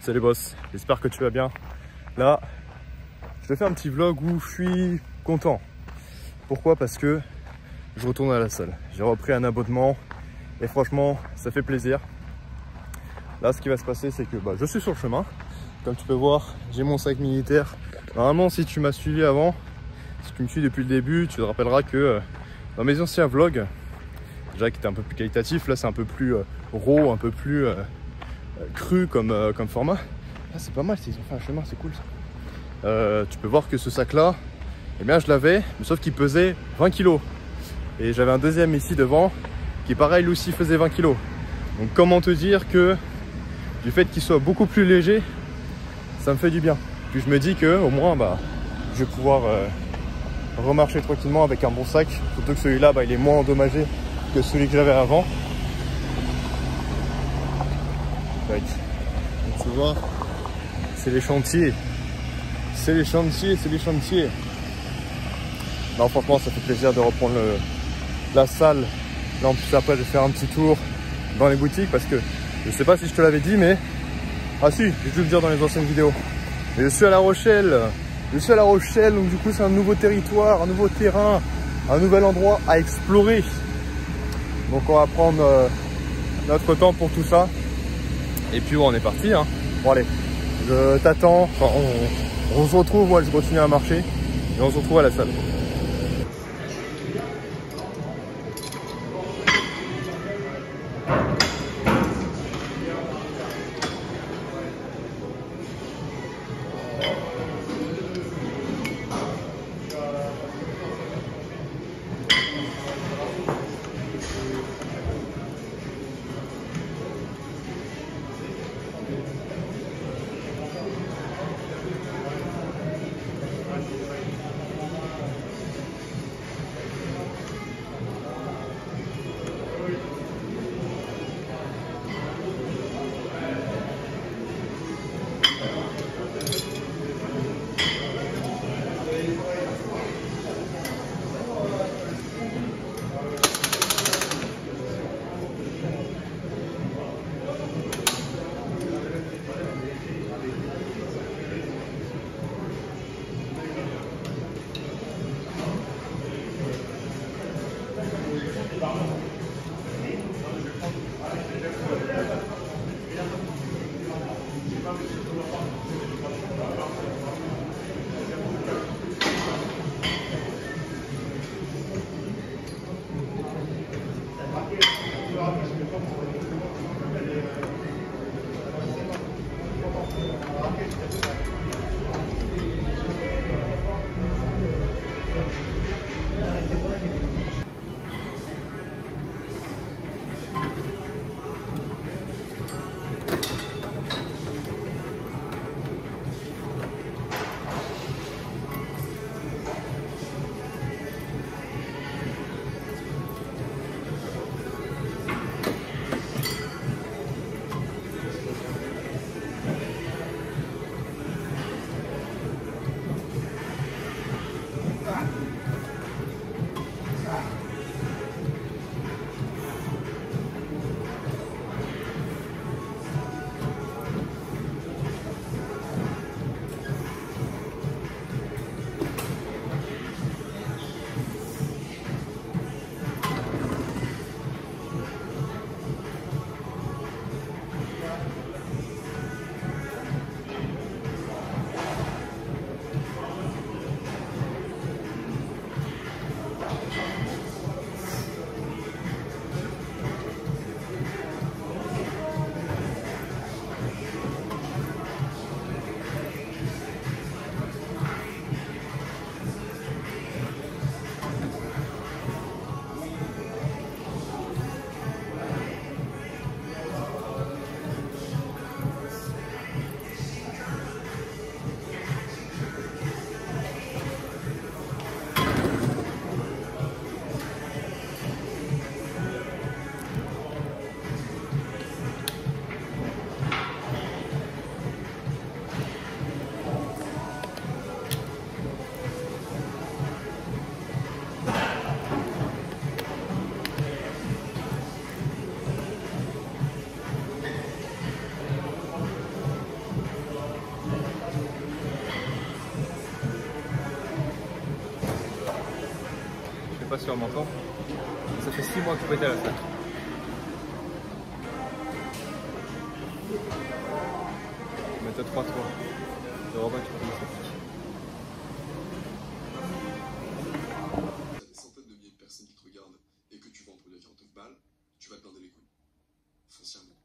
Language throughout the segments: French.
Salut boss, j'espère que tu vas bien. Là, je te fais un petit vlog où je suis content. Pourquoi? Parce que je retourne à la salle. J'ai repris un abonnement et franchement, ça fait plaisir. Là, ce qui va se passer, c'est que je suis sur le chemin. Comme tu peux voir, j'ai mon sac militaire. Normalement, si tu m'as suivi avant, si tu me suis depuis le début, tu te rappelleras que dans mes anciens vlogs, déjà qui était un peu plus qualitatif, là c'est un peu plus raw, un peu plus cru comme format. Ah, c'est pas mal, ils ont fait un chemin, c'est cool ça. Tu peux voir que ce sac là, eh bien je l'avais, mais sauf qu'il pesait 20 kg. Et j'avais un deuxième ici devant qui pareil lui aussi faisait 20 kg. Donc comment te dire que du fait qu'il soit beaucoup plus léger, ça me fait du bien. Puis je me dis que au moins je vais pouvoir remarcher tranquillement avec un bon sac. Surtout que celui-là il est moins endommagé que celui que j'avais avant. Donc tu vois, c'est les chantiers. C'est les chantiers, c'est les chantiers. Non, franchement, ça fait plaisir de reprendre la salle. Là, en plus, après, je vais faire un petit tour dans les boutiques parce que je sais pas si je te l'avais dit, mais ah si, j'ai dû le dire dans les anciennes vidéos. Mais je suis à La Rochelle. Je suis à La Rochelle, donc du coup, c'est un nouveau territoire, un nouveau terrain, un nouvel endroit à explorer. Donc, on va prendre notre temps pour tout ça. Et puis, on est parti. Hein. Bon, allez, je t'attends. Enfin, on se retrouve. Moi, je continue à marcher et on se retrouve à la salle. pas si on m'entend. Ça fait 6 mois que je peux être à la salle. Méthode 3-3. Le robot qui prend ça. Des centaines de milliers de personnes qui te regardent et que tu vends pour 49 balles, tu vas te blinder les couilles. Foncièrement.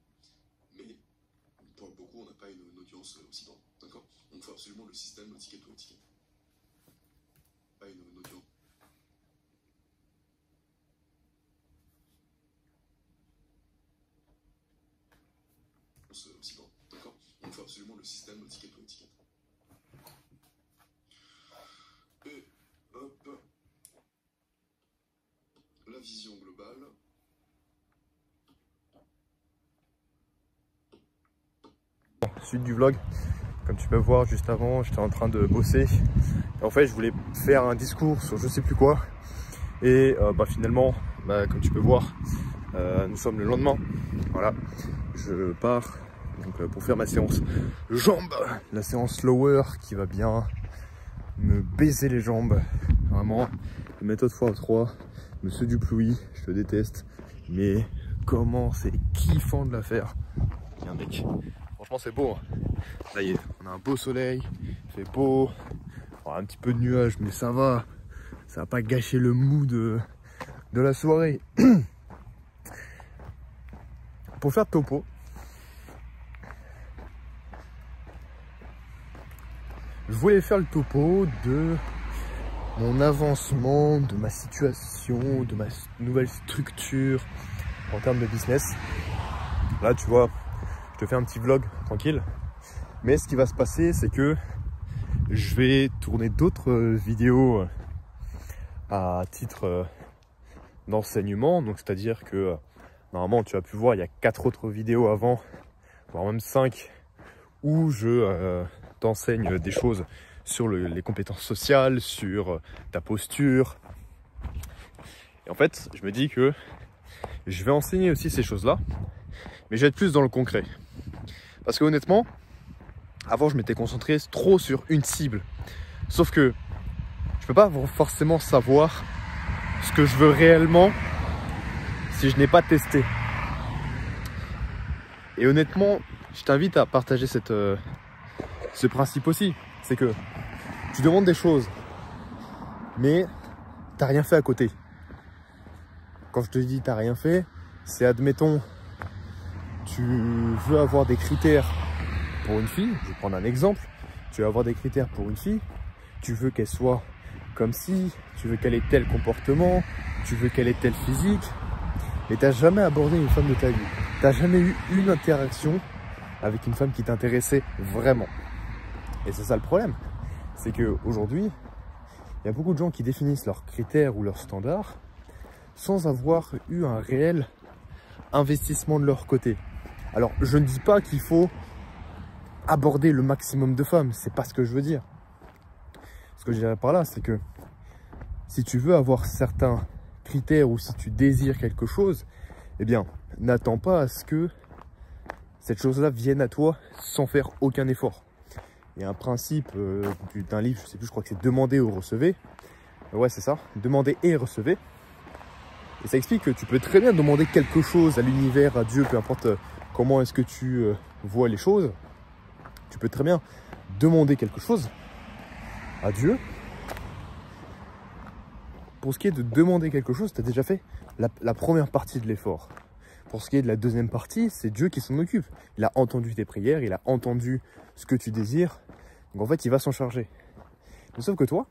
Mais pour beaucoup, on n'a pas une audience aussi grande. D'accord? Donc il faut absolument le système, le ticket ou le ticket. Pas une audience. Aussi grand, d'accord? Donc il faut absolument le système, le ticket ou l'étiquette. Et hop, la vision globale. Suite du vlog, comme tu peux voir juste avant, j'étais en train de bosser. Et en fait, je voulais faire un discours sur je sais plus quoi. Et finalement, comme tu peux voir, nous sommes le lendemain. Voilà, je pars donc, pour faire ma séance jambes, la séance lower qui va bien me baiser les jambes. Vraiment, méthode x3, monsieur Duplouy, je te déteste, mais comment c'est kiffant de la faire. Tiens mec, franchement c'est beau. Là on a un beau soleil, il fait beau, un petit peu de nuages, mais ça va pas gâcher le mood de la soirée. Pour faire topo, je voulais faire le topo de mon avancement, de ma situation, de ma nouvelle structure en termes de business. Là, tu vois, je te fais un petit vlog tranquille. Mais ce qui va se passer, c'est que je vais tourner d'autres vidéos à titre d'enseignement. Donc, c'est-à-dire que normalement, tu as pu voir, il y a 4 autres vidéos avant, voire même 5, où je t'enseigne des choses sur les compétences sociales, sur ta posture. Et en fait, je me dis que je vais enseigner aussi ces choses-là, mais je vais être plus dans le concret. Parce que honnêtement, avant, je m'étais concentré trop sur une cible. Sauf que je peux pas forcément savoir ce que je veux réellement si je n'ai pas testé. Et honnêtement, je t'invite à partager ce principe aussi. C'est que tu demandes des choses, mais t'as rien fait à côté. Quand je te dis t'as rien fait, c'est admettons, tu veux avoir des critères pour une fille, je vais prendre un exemple, tu veux avoir des critères pour une fille, tu veux qu'elle soit comme ci, tu veux qu'elle ait tel comportement, tu veux qu'elle ait tel physique, mais t'as jamais abordé une femme de ta vie, t'as jamais eu une interaction avec une femme qui t'intéressait vraiment. Et c'est ça le problème, c'est qu'aujourd'hui, il y a beaucoup de gens qui définissent leurs critères ou leurs standards sans avoir eu un réel investissement de leur côté. Alors, je ne dis pas qu'il faut aborder le maximum de femmes, c'est pas ce que je veux dire. Ce que je dirais par là, c'est que si tu veux avoir certains critères ou si tu désires quelque chose, eh bien, n'attends pas à ce que cette chose-là vienne à toi sans faire aucun effort. Il y a un principe d'un livre, je sais plus, je crois que c'est demander ou recevez. Ouais, c'est ça, demander et recevez. Et ça explique que tu peux très bien demander quelque chose à l'univers, à Dieu, peu importe comment est-ce que tu vois les choses. Tu peux très bien demander quelque chose à Dieu. Pour ce qui est de demander quelque chose, tu as déjà fait la première partie de l'effort. Pour ce qui est de la deuxième partie, c'est Dieu qui s'en occupe. Il a entendu tes prières, il a entendu ce que tu désires. Donc en fait, il va s'en charger. Mais sauf que toi,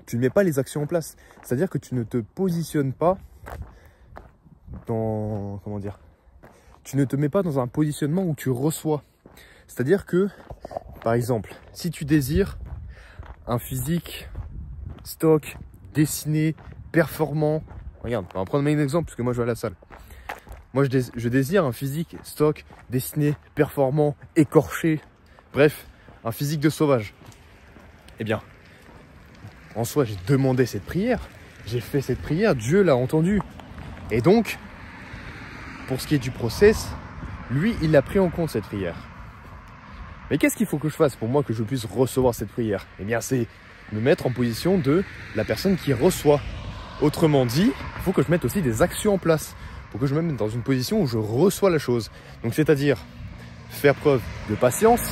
tu ne mets pas les actions en place. C'est-à-dire que tu ne te positionnes pas dans... Comment dire? Tu ne te mets pas dans un positionnement où tu reçois. C'est-à-dire que, par exemple, si tu désires un physique stock, dessiné, performant... Regarde, on va prendre un exemple parce que moi je vais à la salle. Moi je désire un physique stock, dessiné, performant, écorché. Bref, un physique de sauvage. Eh bien, en soi, j'ai demandé cette prière. J'ai fait cette prière, Dieu l'a entendue. Et donc, pour ce qui est du process, lui, il a pris en compte cette prière. Mais qu'est-ce qu'il faut que je fasse pour moi que je puisse recevoir cette prière? Eh bien, c'est me mettre en position de la personne qui reçoit. Autrement dit, il faut que je mette aussi des actions en place pour que je me mette dans une position où je reçois la chose. Donc c'est-à-dire faire preuve de patience,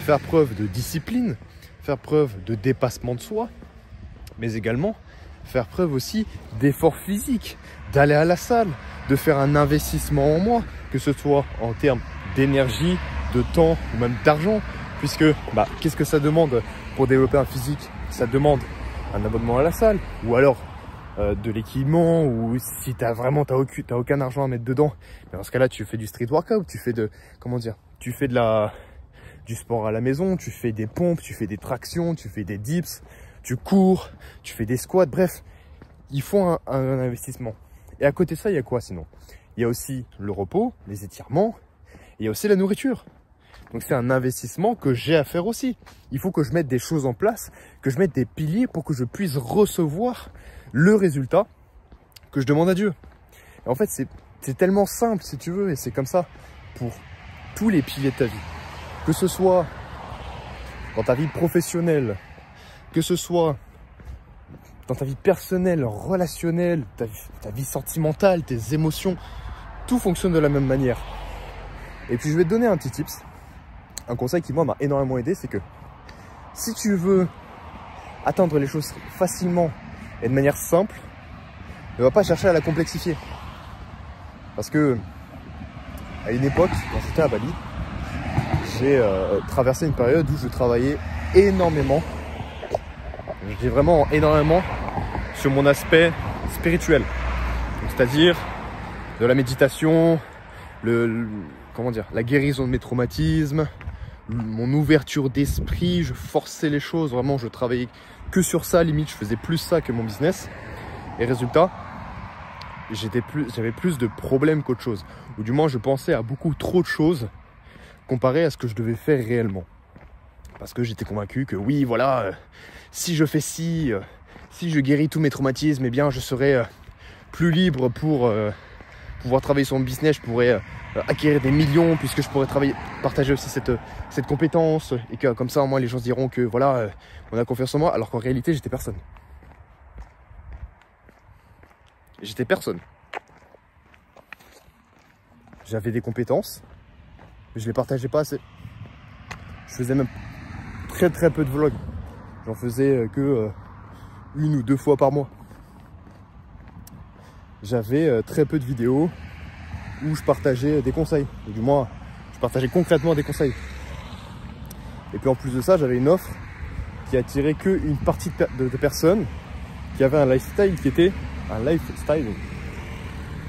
faire preuve de discipline, faire preuve de dépassement de soi, mais également faire preuve aussi d'effort physique, d'aller à la salle, de faire un investissement en moi, que ce soit en termes d'énergie, de temps ou même d'argent, puisque qu'est-ce que ça demande pour développer un physique? Ça demande un abonnement à la salle, ou alors de l'équipement, ou si t'as aucun argent à mettre dedans, dans ce cas-là tu fais du street workout, tu fais du sport à la maison, tu fais des pompes, tu fais des tractions, tu fais des dips, tu cours, tu fais des squats, bref, il faut un investissement. Et à côté de ça, il y a quoi sinon? Il y a aussi le repos, les étirements, et il y a aussi la nourriture. Donc c'est un investissement que j'ai à faire aussi. Il faut que je mette des choses en place, que je mette des piliers pour que je puisse recevoir le résultat que je demande à Dieu. Et en fait, c'est tellement simple si tu veux, et c'est comme ça pour tous les piliers de ta vie. Que ce soit dans ta vie professionnelle, que ce soit dans ta vie personnelle, relationnelle, ta vie sentimentale, tes émotions, tout fonctionne de la même manière. Et puis je vais te donner un petit tips, un conseil qui moi m'a énormément aidé, c'est que si tu veux atteindre les choses facilement et de manière simple, ne va pas chercher à la complexifier. Parce que à une époque, quand j'étais à Bali, j'ai traversé une période où je travaillais énormément. Je dis vraiment énormément sur mon aspect spirituel. C'est-à-dire de la méditation, la guérison de mes traumatismes, mon ouverture d'esprit, je forçais les choses, vraiment je travaillais que sur ça, limite je faisais plus ça que mon business. Et résultat, j'avais plus de problèmes qu'autre chose. Ou du moins je pensais à beaucoup trop de choses comparé à ce que je devais faire réellement. Parce que j'étais convaincu que oui, voilà, si je fais si je guéris tous mes traumatismes, eh bien je serai plus libre pour pouvoir travailler sur mon business, je pourrais acquérir des millions puisque je pourrais partager aussi cette compétence et que comme ça au moins les gens se diront que voilà, on a confiance en moi, alors qu'en réalité j'étais personne. J'étais personne. J'avais des compétences, mais je les partageais pas assez. Je faisais même très peu de vlogs. J'en faisais que 1 ou 2 fois par mois. J'avais très peu de vidéos où je partageais des conseils. Et du moins, je partageais concrètement des conseils. Et puis en plus de ça, j'avais une offre qui attirait qu'une partie de personnes qui avaient un lifestyle qui était un lifestyle.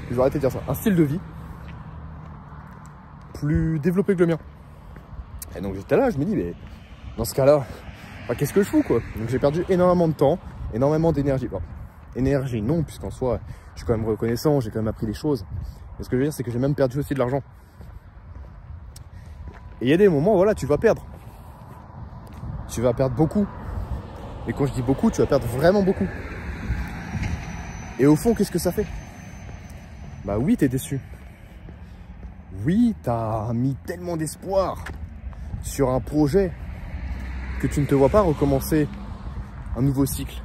Je vais arrêter de dire ça. Un style de vie plus développé que le mien. Et donc j'étais là, je me dis, mais dans ce cas-là, qu'est-ce que je fous quoi? Donc j'ai perdu énormément de temps, énormément d'énergie. Bon, énergie non, puisqu'en soi, je suis quand même reconnaissant, j'ai quand même appris des choses. Mais ce que je veux dire, c'est que j'ai même perdu aussi de l'argent. Et il y a des moments, voilà, tu vas perdre. Tu vas perdre beaucoup. Et quand je dis beaucoup, tu vas perdre vraiment beaucoup. Et au fond, qu'est-ce que ça fait? Bah oui, t'es déçu. Oui, t'as mis tellement d'espoir sur un projet que tu ne te vois pas recommencer un nouveau cycle.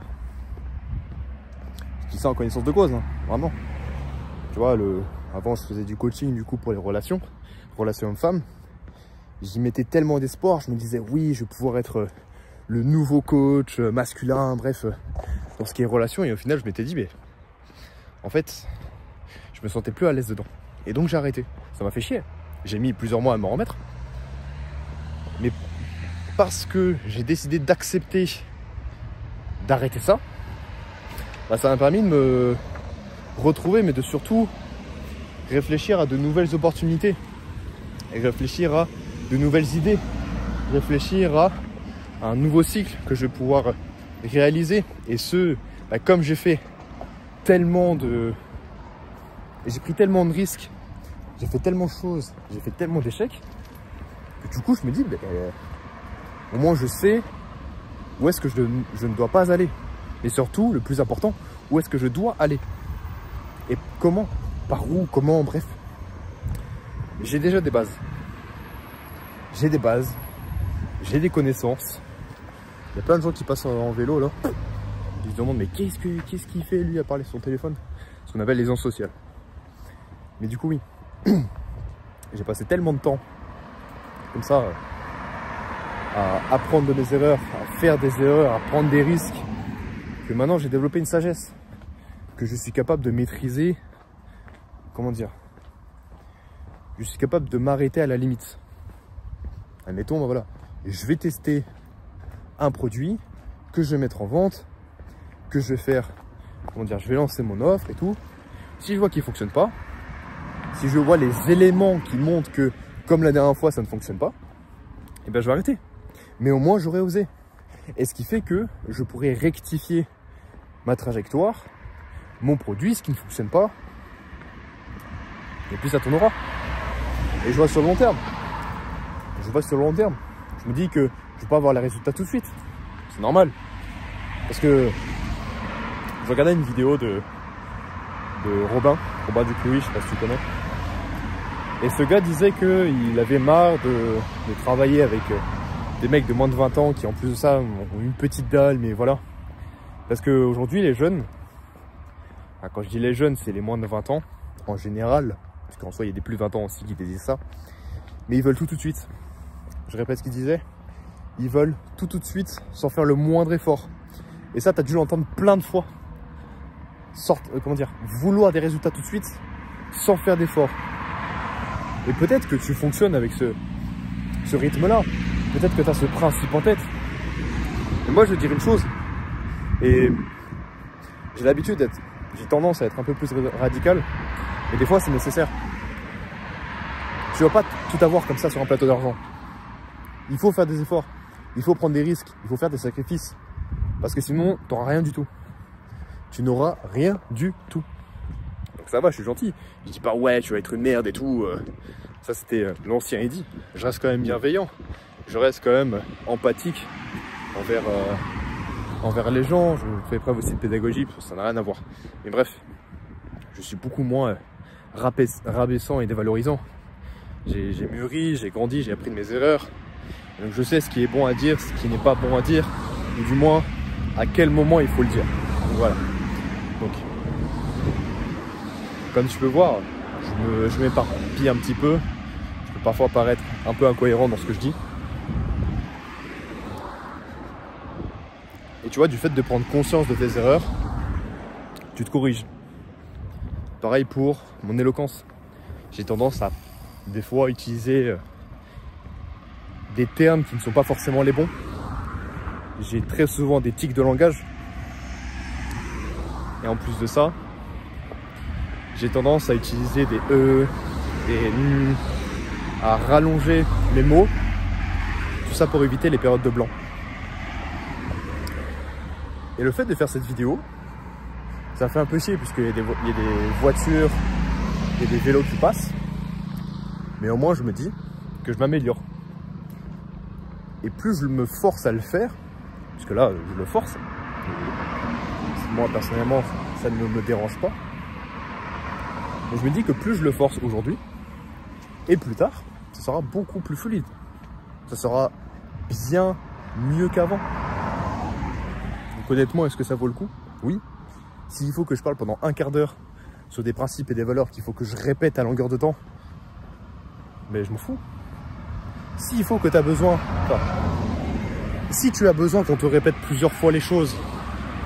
Je dis ça en connaissance de cause, hein, vraiment. Tu vois, avant je faisais du coaching du coup pour les relations hommes-femmes. J'y mettais tellement d'espoir, je me disais oui, je vais pouvoir être le nouveau coach masculin, bref, dans ce qui est relation. Et au final, je m'étais dit, mais en fait, je me sentais plus à l'aise dedans. Et donc j'ai arrêté. Ça m'a fait chier. J'ai mis plusieurs mois à m'en remettre. Mais parce que j'ai décidé d'accepter d'arrêter ça, bah, ça m'a permis de me retrouver, mais de surtout réfléchir à de nouvelles opportunités. Et réfléchir à de nouvelles idées. Réfléchir à un nouveau cycle que je vais pouvoir réaliser. Et ce, bah, comme j'ai fait tellement de... Et j'ai pris tellement de risques, j'ai fait tellement de choses, j'ai fait tellement d'échecs, que du coup je me dis, au moins je sais où est-ce que je ne dois pas aller. Et surtout, le plus important, où est-ce que je dois aller. Et comment, par où, comment, bref. J'ai déjà des bases. J'ai des bases, j'ai des connaissances. Il y a plein de gens qui passent en vélo là. Ils se demandent mais qu'est-ce qu'il fait lui à parler sur son téléphone? Ce qu'on appelle les ondes sociales. Mais du coup oui, j'ai passé tellement de temps comme ça à apprendre de mes erreurs, à faire des erreurs, à prendre des risques, que maintenant j'ai développé une sagesse, que je suis capable de maîtriser, comment dire, je suis capable de m'arrêter à la limite. Admettons, ben voilà, je vais tester un produit que je vais mettre en vente, que je vais faire, comment dire, je vais lancer mon offre et tout. Si je vois qu'il ne fonctionne pas, si je vois les éléments qui montrent que, comme la dernière fois, ça ne fonctionne pas, eh ben je vais arrêter. Mais au moins, j'aurais osé. Et ce qui fait que je pourrais rectifier ma trajectoire, mon produit, ce qui ne fonctionne pas, et puis ça tournera. Et je vois sur le long terme. Je vois sur le long terme. Je me dis que je ne vais pas avoir les résultats tout de suite. C'est normal. Parce que je regardais une vidéo de Robin Duclouis, je ne sais pas si tu connais. Et ce gars disait qu'il avait marre de travailler avec des mecs de moins de 20 ans qui en plus de ça ont une petite dalle, mais voilà. Parce qu'aujourd'hui les jeunes, quand je dis les jeunes, c'est les moins de 20 ans en général, parce qu'en soi il y a des plus de 20 ans aussi qui disent ça, mais ils veulent tout de suite. Je répète ce qu'il disait, ils veulent tout de suite sans faire le moindre effort. Et ça, tu as dû l'entendre plein de fois. Comment dire, vouloir des résultats tout de suite sans faire d'effort. Et peut-être que tu fonctionnes avec ce rythme-là. Peut-être que tu as ce principe en tête. Et moi, je vais te dire une chose. Et j'ai tendance à être un peu plus radical. Mais des fois, c'est nécessaire. Tu vas pas tout avoir comme ça sur un plateau d'argent. Il faut faire des efforts. Il faut prendre des risques. Il faut faire des sacrifices. Parce que sinon, tu n'auras rien du tout. Tu n'auras rien du tout. Donc ça va, je suis gentil. Je dis pas ouais, tu vas être une merde et tout. Ça, c'était l'ancien Eddy. Je reste quand même bienveillant. Je reste quand même empathique envers les gens. Je fais preuve aussi de pédagogie, parce que ça n'a rien à voir. Mais bref, je suis beaucoup moins rabaissant et dévalorisant. J'ai mûri, j'ai grandi, j'ai appris de mes erreurs. Donc je sais ce qui est bon à dire, ce qui n'est pas bon à dire, ou du moins à quel moment il faut le dire. Donc voilà. Donc, comme tu peux voir, je m'éparpille un petit peu. Je peux parfois paraître un peu incohérent dans ce que je dis. Et tu vois, du fait de prendre conscience de tes erreurs, tu te corriges. Pareil pour mon éloquence. J'ai tendance à, des fois, utiliser des termes qui ne sont pas forcément les bons. J'ai très souvent des tics de langage. Et en plus de ça, j'ai tendance à utiliser des E, des N, à rallonger mes mots. Tout ça pour éviter les périodes de blanc. Et le fait de faire cette vidéo, ça fait un peu chier puisqu'il y a des voitures, il y a des vélos qui passent. Mais au moins je me dis que je m'améliore. Et plus je me force à le faire, puisque là je le force, moi personnellement ça ne me dérange pas, mais je me dis que plus je le force aujourd'hui, et plus tard, ça sera beaucoup plus fluide. Ça sera bien mieux qu'avant. Donc honnêtement, est-ce que ça vaut le coup? Oui. S'il faut que je parle pendant un quart d'heure sur des principes et des valeurs qu'il faut que je répète à longueur de temps, mais je m'en fous. S'il faut que tu as besoin, enfin, si tu as besoin qu'on te répète plusieurs fois les choses,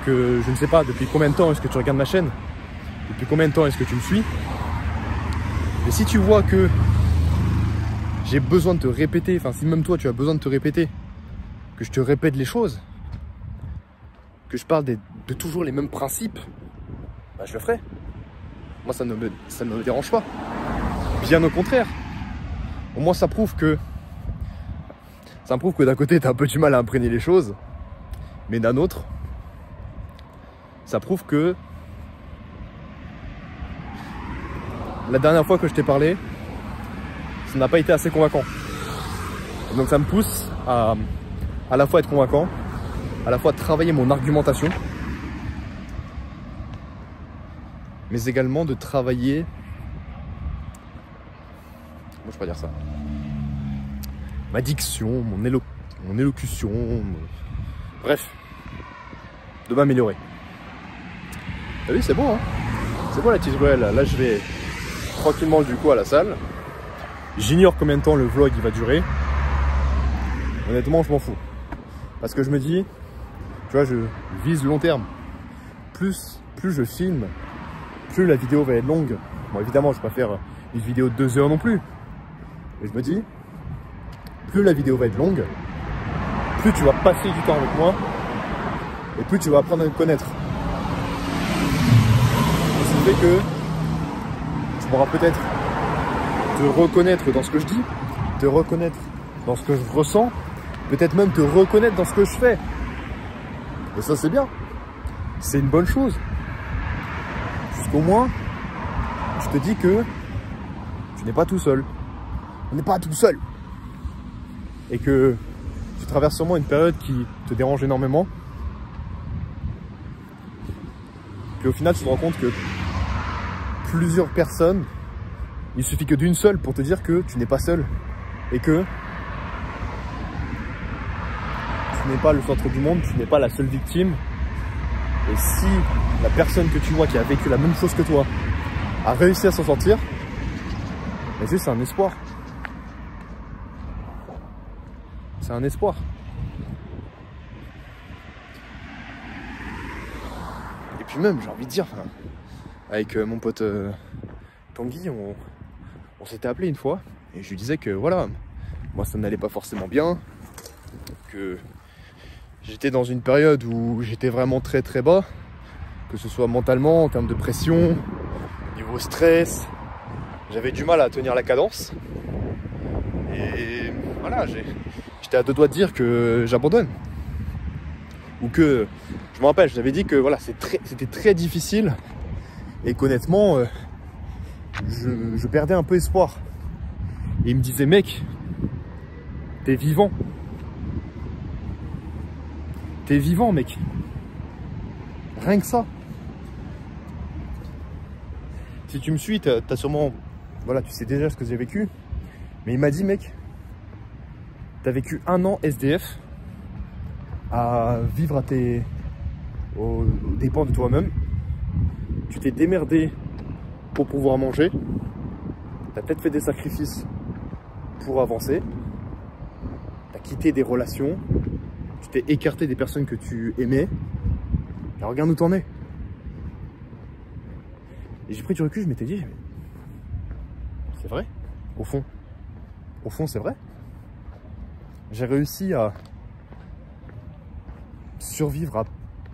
que je ne sais pas depuis combien de temps est-ce que tu regardes ma chaîne, depuis combien de temps est-ce que tu me suis, mais si tu vois que j'ai besoin de te répéter, enfin si même toi tu as besoin de te répéter, que je te répète les choses, que je parle de toujours les mêmes principes, bah je le ferai. Moi ça ne me dérange pas. Bien au contraire. Au moins ça prouve que d'un côté tu as un peu du mal à imprégner les choses, mais d'un autre, ça prouve que la dernière fois que je t'ai parlé, ça n'a pas été assez convaincant. Et donc ça me pousse à la fois être convaincant, à la fois travailler mon argumentation, mais également de travailler, comment je pourrais dire ça, ma diction, mon élocution, bref, de m'améliorer. T'as vu, c'est bon, hein? C'est bon la petite ruelle. Là, je vais tranquillement du coup à la salle. J'ignore combien de temps le vlog il va durer. Honnêtement, je m'en fous. Parce que je me dis, tu vois, je vise long terme. Plus je filme, plus la vidéo va être longue. Bon, évidemment, je ne vais pas faire une vidéo de 2 heures non plus. Mais je me dis, plus la vidéo va être longue, plus tu vas passer du temps avec moi et plus tu vas apprendre à me connaître. Et ça fait que tu pourras peut-être te reconnaître dans ce que je dis, te reconnaître dans ce que je ressens, peut-être même te reconnaître dans ce que je fais. Et ça, c'est bien. C'est une bonne chose. Jusqu'au moins, je te dis que tu n'es pas tout seul. On n'est pas tout seul. Et que tu traverses sûrement une période qui te dérange énormément. Puis au final, tu te rends compte que plusieurs personnes, il suffit que d'une seule pour te dire que tu n'es pas seul. Et que tu n'es pas le centre du monde, tu n'es pas la seule victime. Et si la personne que tu vois qui a vécu la même chose que toi a réussi à s'en sortir, mais juste c'est un espoir. C'est un espoir. Et puis même, j'ai envie de dire, avec mon pote Tanguy, on s'était appelé une fois et je lui disais que voilà, moi ça n'allait pas forcément bien, que j'étais dans une période où j'étais vraiment très très bas, que ce soit mentalement, en termes de pression, niveau stress, j'avais du mal à tenir la cadence. Et voilà, j'étais à 2 doigts de dire que j'abandonne. Ou que, je me rappelle, je t'avais dit que voilà, c'était très difficile et qu'honnêtement, je perdais un peu espoir. Et il me disait, mec, t'es vivant. T'es vivant, mec. Rien que ça. Si tu me suis, t'as sûrement... Voilà, tu sais déjà ce que j'ai vécu. Mais il m'a dit, mec, t'as vécu 1 an SDF à vivre aux dépens de toi-même. Tu t'es démerdé pour pouvoir manger. T'as peut-être fait des sacrifices pour avancer. T'as quitté des relations. Tu t'es écarté des personnes que tu aimais. Et regarde où t'en es. Et j'ai pris du recul, je m'étais dit, c'est vrai, au fond. Au fond, c'est vrai. J'ai réussi à survivre à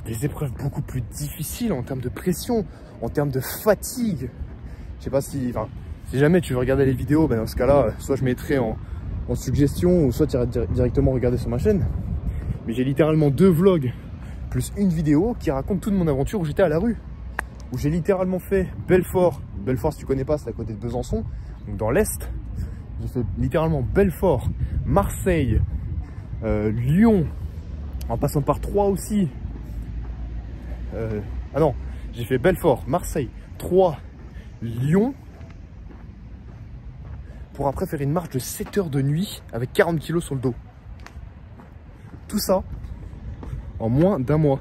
des épreuves beaucoup plus difficiles en termes de pression, en termes de fatigue. Je sais pas si... Enfin, si jamais tu veux regarder les vidéos, ben dans ce cas-là, soit je mettrai en suggestion, ou soit tu iras directement regarder sur ma chaîne. Mais j'ai littéralement 2 vlogs, plus une vidéo qui raconte toute mon aventure où j'étais à la rue. Où j'ai littéralement fait Belfort. Belfort, si tu connais pas, c'est à côté de Besançon, donc dans l'Est. J'ai fait littéralement Belfort, Marseille, Lyon, en passant par Troyes aussi. Ah non, j'ai fait Belfort, Marseille, Troyes, Lyon, pour après faire une marche de 7 heures de nuit avec 40 kilos sur le dos. Tout ça en moins d'1 mois.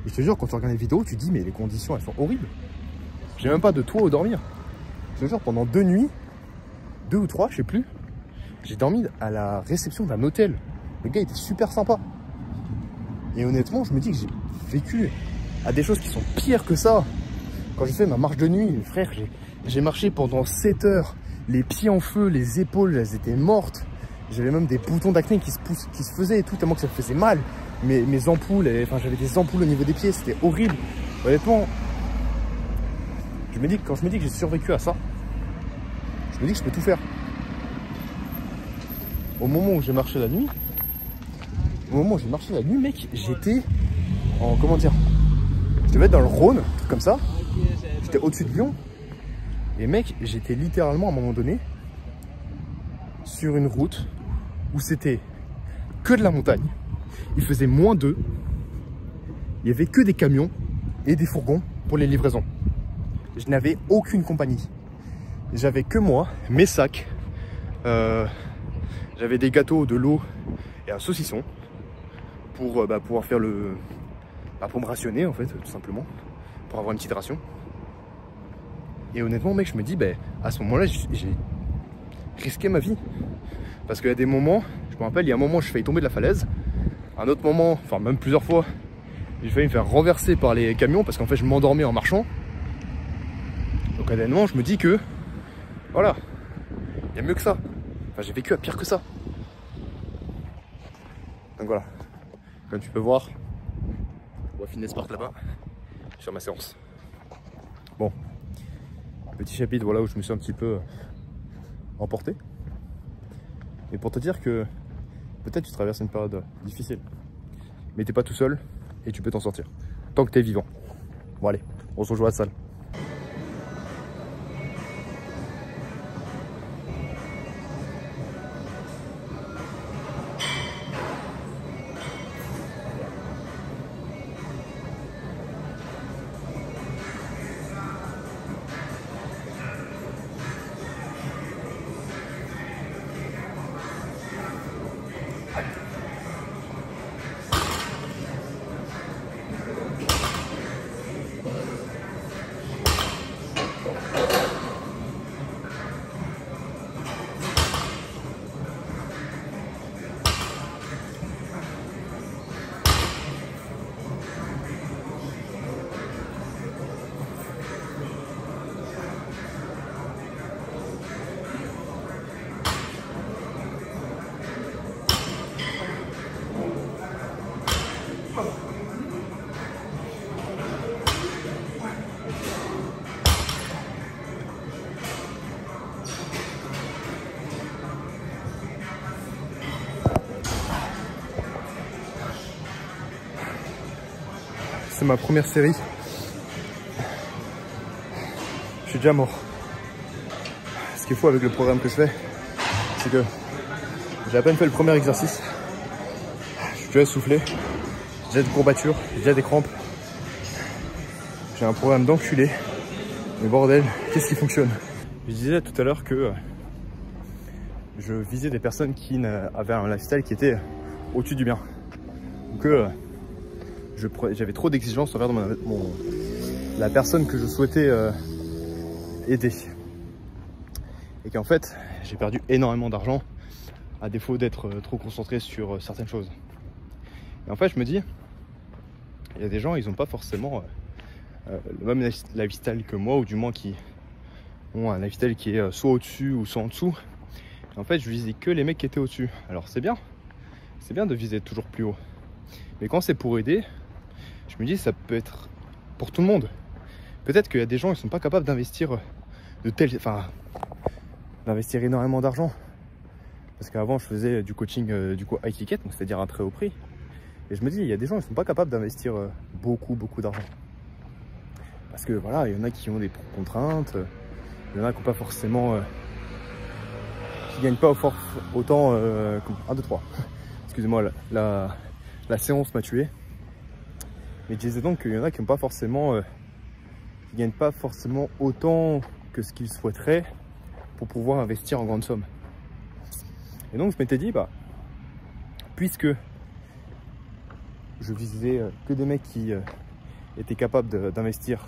Et je te jure, quand tu regardes les vidéos, tu te dis, mais les conditions, elles sont horribles. J'ai même pas de toit où dormir. Je te jure, pendant 2 nuits, 2 ou 3, je sais plus, j'ai dormi à la réception d'un hôtel. Le gars était super sympa. Et honnêtement, je me dis que j'ai vécu à des choses qui sont pires que ça. Quand j'ai fait ma marche de nuit, frère, j'ai marché pendant 7 heures, les pieds en feu, les épaules, elles étaient mortes. J'avais même des boutons d'acné qui se faisaient et tout, tellement que ça me faisait mal. Mes ampoules, enfin j'avais des ampoules au niveau des pieds, c'était horrible. Honnêtement, quand je me dis que j'ai survécu à ça, je me dis que je peux tout faire. Au moment où j'ai marché la nuit, mec, j'étais en, comment dire, je devais être dans le Rhône, un truc comme ça. J'étais au-dessus de Lyon. Et mec, j'étais littéralement à un moment donné sur une route où c'était que de la montagne. Il faisait -2. Il n'y avait que des camions et des fourgons pour les livraisons. Je n'avais aucune compagnie. J'avais que moi, mes sacs. J'avais des gâteaux, de l'eau et un saucisson pour pouvoir faire pour me rationner en fait, tout simplement. pour avoir une petite ration. Et honnêtement, mec, je me dis, ben, à ce moment-là, j'ai risqué ma vie. Parce qu'il y a des moments, je me rappelle, il y a un moment, je failli tomber de la falaise. Un autre moment, enfin même plusieurs fois, j'ai failli me faire renverser par les camions parce qu'en fait, je m'endormais en marchant. Donc, à des moments, je me dis que, voilà, il y a mieux que ça. Enfin, j'ai vécu à pire que ça. Donc voilà, comme tu peux voir, on va finir Spark là-bas, sur ma séance. Bon, petit chapitre voilà, où je me suis un petit peu emporté. Et pour te dire que peut-être tu traverses une période difficile, mais t'es pas tout seul et tu peux t'en sortir, tant que t'es vivant. Bon allez, on se rejoint à la salle. C'est ma première série. Je suis déjà mort. Ce qui est fou avec le programme que je fais, c'est que j'ai à peine fait le premier exercice. Je suis déjà essoufflé. J'ai déjà des courbatures, j'ai déjà des crampes. J'ai un programme d'enculé. Mais bordel, qu'est-ce qui fonctionne? Je disais tout à l'heure que je visais des personnes qui avaient un lifestyle qui était au-dessus du mien. Ou que j'avais trop d'exigences envers la personne que je souhaitais aider. Et qu'en fait, j'ai perdu énormément d'argent à défaut d'être trop concentré sur certaines choses. Et en fait, je me dis, il y a des gens, ils n'ont pas forcément le même lifestyle que moi, ou du moins qui ont un lifestyle qui est soit au-dessus ou soit en dessous. Et en fait, je visais que les mecs qui étaient au-dessus. Alors c'est bien de viser toujours plus haut. Mais quand c'est pour aider, je me dis ça peut être pour tout le monde. Peut-être qu'il y a des gens qui sont pas capables d'investir d'investir énormément d'argent. Parce qu'avant je faisais du coaching du coup high ticket, donc c'est-à-dire un très haut prix. Et je me dis il y a des gens qui sont pas capables d'investir beaucoup d'argent. Parce que voilà, il y en a qui ont des contraintes, il y en a qui n'ont pas forcément qui gagnent pas autant 1, 2, 3. Excusez-moi, la séance m'a tué. Mais je disais donc qu'il y en a qui n'ont pas forcément qui gagnent pas forcément autant que ce qu'ils souhaiteraient pour pouvoir investir en grande somme. Et donc je m'étais dit, bah, puisque je visais que des mecs qui étaient capables d'investir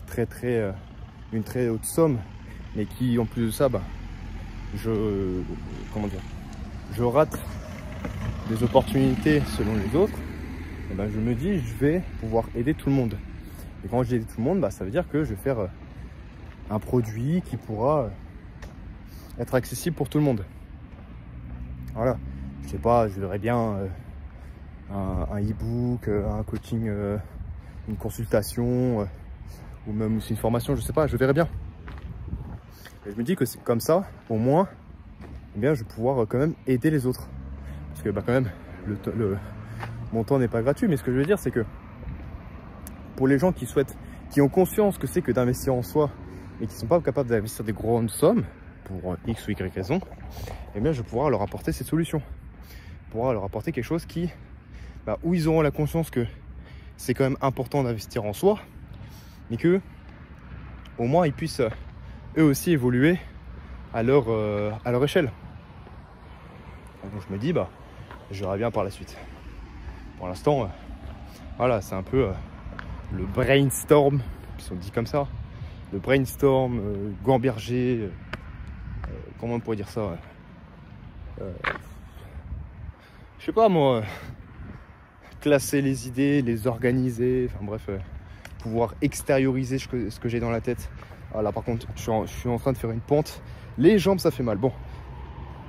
une très haute somme, mais qui en plus de ça, bah, je rate des opportunités selon les autres, et ben je me dis je vais pouvoir aider tout le monde. Et quand je dis aider tout le monde, bah, ça veut dire que je vais faire un produit qui pourra être accessible pour tout le monde. Voilà, je sais pas, je verrais bien un e-book, un coaching, une consultation, ou même aussi une formation, je sais pas, je verrais bien. Et je me dis que c'est comme ça, au moins, eh bien, je vais pouvoir quand même aider les autres. Parce que bah, quand même, mon temps n'est pas gratuit, mais ce que je veux dire, c'est que pour les gens qui ont conscience que c'est que d'investir en soi et qui ne sont pas capables d'investir des grandes sommes pour X ou Y raison, eh bien, je vais pouvoir leur apporter ces solutions. Pouvoir leur apporter quelque chose qui, bah, où ils auront la conscience que c'est quand même important d'investir en soi, mais que au moins ils puissent eux aussi évoluer à leur échelle. Donc je me dis, bah, je verrai bien par la suite. Pour l'instant, voilà, c'est un peu le brainstorm qui sont dits comme ça. Le brainstorm, gamberger, comment on pourrait dire ça, je sais pas moi, classer les idées, les organiser, enfin bref, pouvoir extérioriser ce que j'ai dans la tête. Ah, là par contre, je suis en train de faire une pente, les jambes ça fait mal, bon.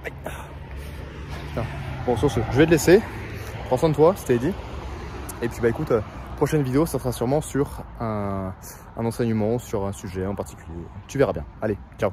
Putain. Bon, sur ce, je vais te laisser, prends soin de toi, c'était dit. Et puis bah écoute, prochaine vidéo, ça sera sûrement sur un enseignement, sur un sujet en particulier. Tu verras bien. Allez, ciao.